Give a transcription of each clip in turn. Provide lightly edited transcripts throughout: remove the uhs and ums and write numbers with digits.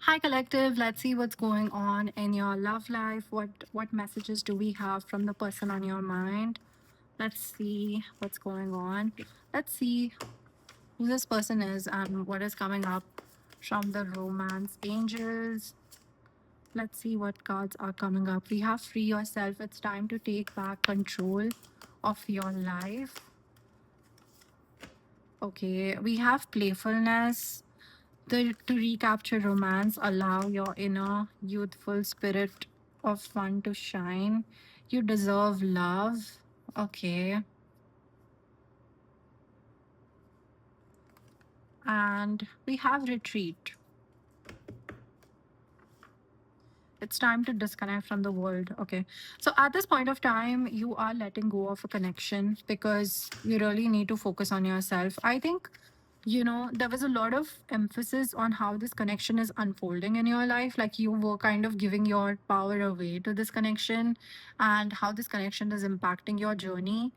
Hi collective, let's see what's going on in your love life. What messages do we have from the person on your mind? Let's see what's going on. Let's see who this person is and what is coming up from the romance angels. Let's see what cards are coming up. We have free yourself. It's time to take back control of your life. Okay, we have playfulness. To recapture romance, allow your inner youthful spirit of fun to shine. You deserve love. Okay. And we have retreat. It's time to disconnect from the world. Okay. So at this point of time, you are letting go of a connection because you really need to focus on yourself. I think, there was a lot of emphasis on how this connection is unfolding in your life. Like you were kind of giving your power away to this connection and how this connection is impacting your journey.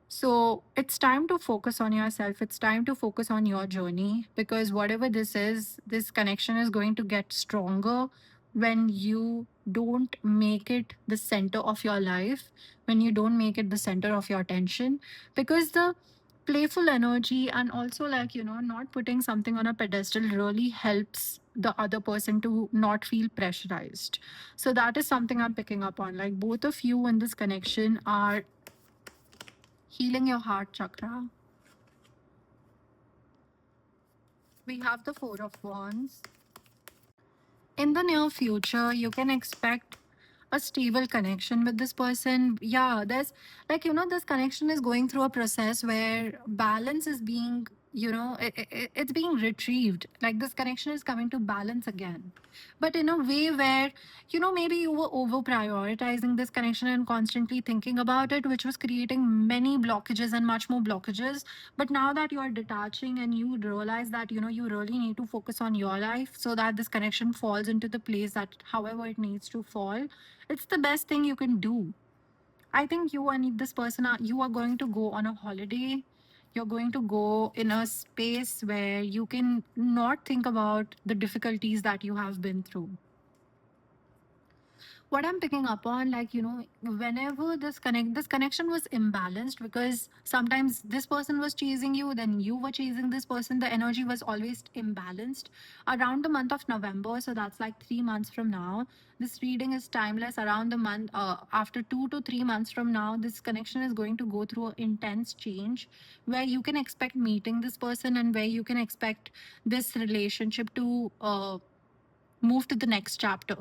So it's time to focus on yourself. It's time to focus on your journey because whatever this is, this connection is going to get stronger when you don't make it the center of your life, when you don't make it the center of your attention. Because the playful energy and also, like, not putting something on a pedestal really helps the other person to not feel pressurized. So that is something I'm picking up on. Like, both of you in this connection are healing your heart chakra. We have the Four of Wands. In the near future, you can expect a stable connection with this person. Yeah, there's like, this connection is going through a process where balance is being, it's being retrieved. Like this connection is coming to balance again. But in a way where, maybe you were over prioritizing this connection and constantly thinking about it, which was creating many blockages and much more blockages. But now that you are detaching and you realize that, you really need to focus on your life so that this connection falls into the place that however it needs to fall, it's the best thing you can do. I think you and this person you are going to go on a holiday. You're going to go in a space where you can not think about the difficulties that you have been through. What I'm picking up on, like, whenever this connection was imbalanced because sometimes this person was chasing you, then you were chasing this person. The energy was always imbalanced around the month of November. So that's like 3 months from now. This reading is timeless around the month. After 2 to 3 months from now, this connection is going to go through an intense change where you can expect meeting this person and where you can expect this relationship to move to the next chapter.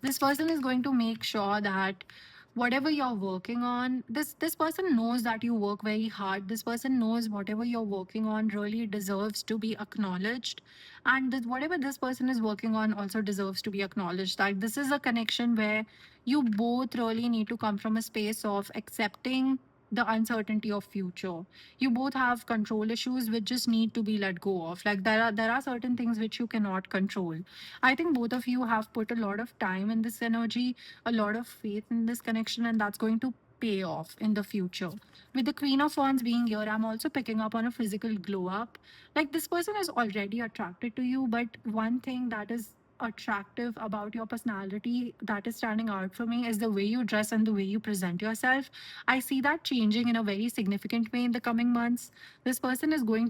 This person is going to make sure that whatever you're working on, this person knows that you work very hard. This person knows whatever you're working on really deserves to be acknowledged, and whatever this person is working on also deserves to be acknowledged. That this is a connection where you both really need to come from a space of accepting the uncertainty of future. You both have control issues which just need to be let go of. Like there are certain things which you cannot control. I think both of you have put a lot of time in this energy, a lot of faith in this connection, and that's going to pay off in the future. With the Queen of Wands being here, I'm also picking up on a physical glow up. Like this person is already attracted to you, but one thing that is attractive about your personality that is standing out for me is the way you dress and the way you present yourself. I see that changing in a very significant way in the coming months. This person is coming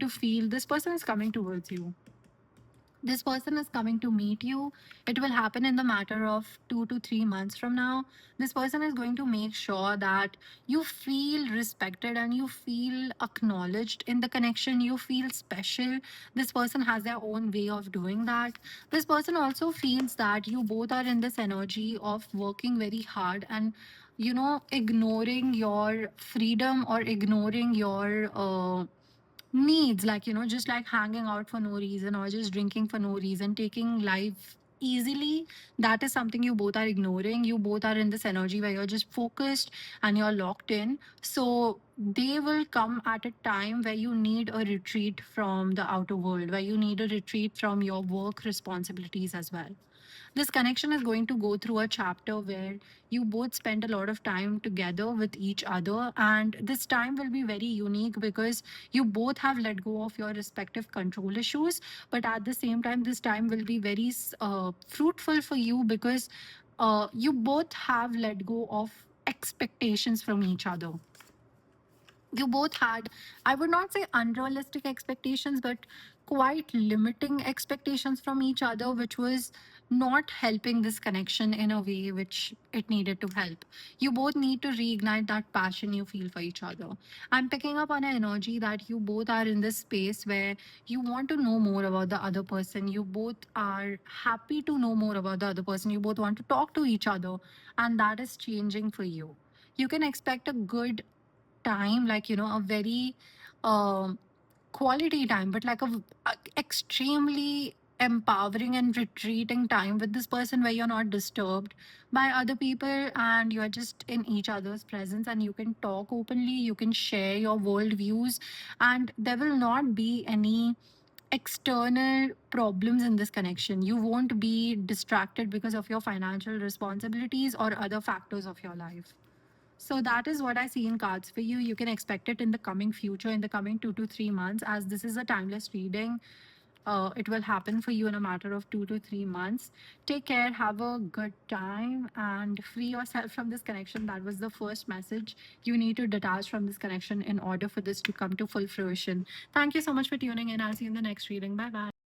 towards you. This person is coming to meet you. It will happen in the matter of 2 to 3 months from now. This person is going to make sure that you feel respected and you feel acknowledged in the connection. You feel special. This person has their own way of doing that. This person also feels that you both are in this energy of working very hard and ignoring your freedom or ignoring your needs, like just like hanging out for no reason or just drinking for no reason, taking life easily. That is something you both are ignoring. You both are in this energy where you're just focused and you're locked in. So they will come at a time where you need a retreat from the outer world, where you need a retreat from your work responsibilities as well. This connection is going to go through a chapter where you both spend a lot of time together with each other, and this time will be very unique because you both have let go of your respective control issues. But at the same time, this time will be very fruitful for you because you both have let go of expectations from each other. You both had, I would not say unrealistic expectations, but quite limiting expectations from each other, which was not helping this connection in a way which it needed to help. You both need to reignite that passion you feel for each other. I'm picking up on an energy that you both are in this space where you want to know more about the other person. You both are happy to know more about the other person. You both want to talk to each other, and that is changing for you. You can expect a good time, like, a very um quality time, but like a extremely empowering and retreating time with this person where you're not disturbed by other people and you're just in each other's presence, and you can talk openly, you can share your world views, and there will not be any external problems in this connection. You won't be distracted because of your financial responsibilities or other factors of your life. So that is what I see in cards for you. You can expect it in the coming future, in the coming 2 to 3 months, as this is a timeless reading. It will happen for you in a matter of 2 to 3 months. Take care, have a good time, and free yourself from this connection. That was the first message. You need to detach from this connection in order for this to come to full fruition. Thank you so much for tuning in. I'll see you in the next reading. Bye bye.